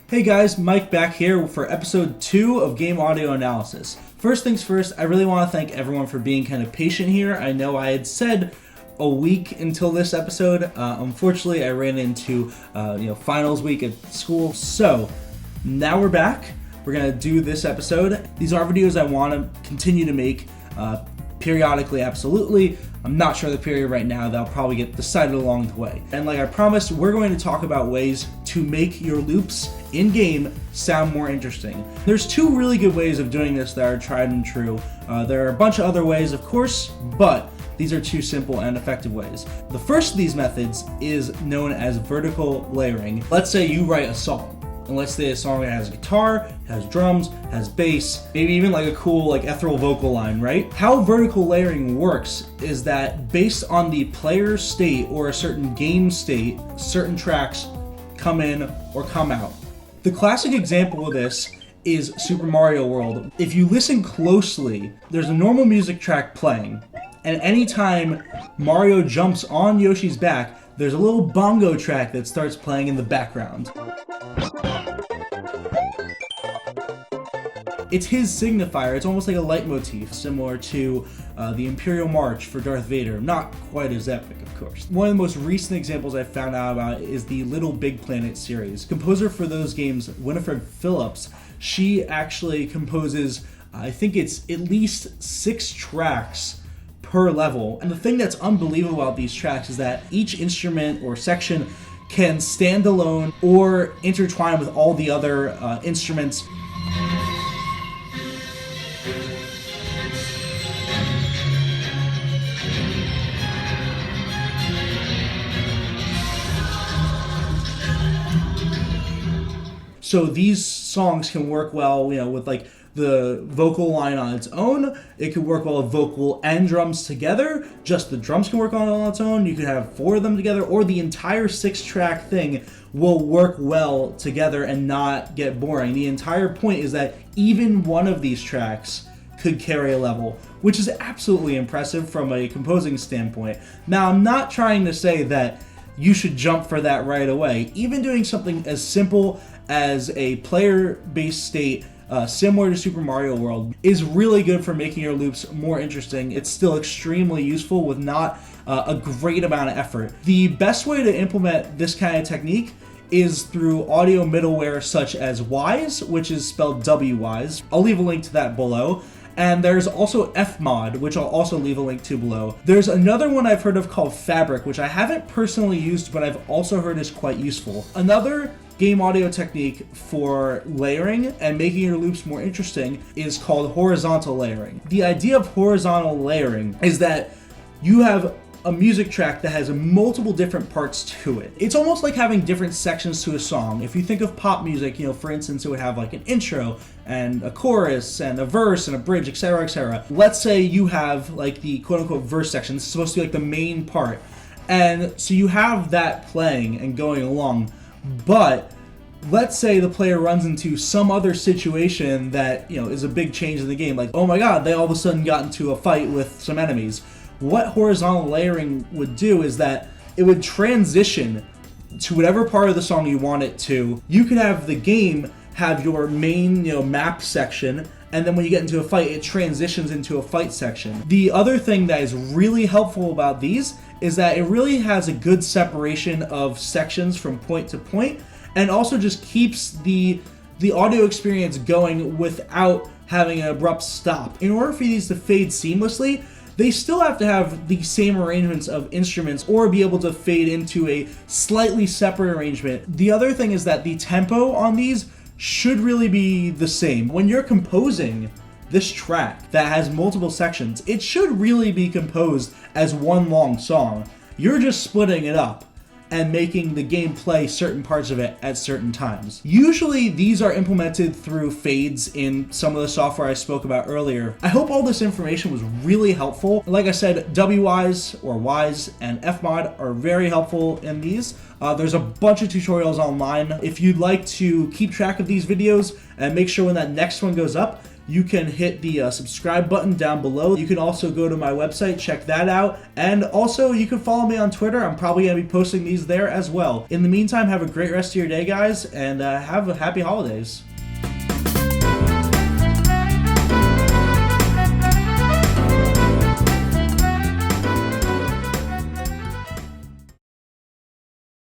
Hey guys, Mike back here for episode 2 of Game Audio Analysis. First things first, I really want to thank everyone for being kind of patient here. I know I had said a week until this episode. Unfortunately, I ran into finals week at school. So now we're back. We're going to do this episode. These are videos I want to continue to make periodically, absolutely. I'm not sure the period right now. That'll probably get decided along the way. And like I promised, we're going to talk about ways to make your loops in-game sound more interesting. There's two really good ways of doing this that are tried and true. There are a bunch of other ways, of course, but these are two simple and effective ways. The first of these methods is known as vertical layering. Let's say you write a song. And let's say a song that has guitar, has drums, has bass, maybe even like a cool ethereal vocal line, right? How vertical layering works is that based on the player's state or a certain game state, certain tracks come in or come out. The classic example of this is Super Mario World. If you listen closely, there's a normal music track playing, and anytime Mario jumps on Yoshi's back, there's a little bongo track that starts playing in the background. It's his signifier. It's almost like a leitmotif, similar to the Imperial March for Darth Vader. Not quite as epic, of course. One of the most recent examples I found out about is the Little Big Planet series. Composer for those games, Winifred Phillips, she actually composes, I think it's at least 6 tracks per level. And the thing that's unbelievable about these tracks is that each instrument or section can stand alone or intertwine with all the other instruments. So these songs can work well, with the vocal line on its own. It could work well with vocal and drums together. Just the drums can work on its own. You could have 4 of them together, or the entire 6-track thing will work well together and not get boring. The entire point is that even one of these tracks could carry a level, which is absolutely impressive from a composing standpoint. Now, I'm not trying to say that you should jump for that right away. Even doing something as simple as a player-based state similar to Super Mario World is really good for making your loops more interesting. It's still extremely useful with not a great amount of effort. The best way to implement this kind of technique is through audio middleware such as Wise, which is spelled W-Wise. I'll leave a link to that below. And there's also Fmod, which I'll also leave a link to below. There's another one I've heard of called Fabric, which I haven't personally used, but I've also heard is quite useful. Another game audio technique for layering and making your loops more interesting is called horizontal layering. The idea of horizontal layering is that you have a music track that has multiple different parts to it. It's almost like having different sections to a song. If you think of pop music, for instance, it would have an intro and a chorus and a verse and a bridge, etc., etc. Let's say you have the quote-unquote verse section. This is supposed to be the main part. And so you have that playing and going along, but let's say the player runs into some other situation that, is a big change in the game. Like, oh my god, they all of a sudden got into a fight with some enemies. What horizontal layering would do is that it would transition to whatever part of the song you want it to. You could have the game have your main, map section, and then when you get into a fight, it transitions into a fight section. The other thing that is really helpful about these is that it really has a good separation of sections from point to point, and also just keeps the audio experience going without having an abrupt stop. In order for these to fade seamlessly, they still have to have the same arrangements of instruments or be able to fade into a slightly separate arrangement. The other thing is that the tempo on these should really be the same. When you're composing this track that has multiple sections, it should really be composed as one long song. You're just splitting it up and making the game play certain parts of it at certain times. Usually these are implemented through fades in some of the software I spoke about earlier. I hope all this information was really helpful. Like I said, W-Wise or Wise and Fmod are very helpful in these. There's a bunch of tutorials online. If you'd like to keep track of these videos and make sure when that next one goes up, you can hit the subscribe button down below. You can also go to my website, check that out. And also, you can follow me on Twitter. I'm probably going to be posting these there as well. In the meantime, have a great rest of your day, guys, and have a happy holidays.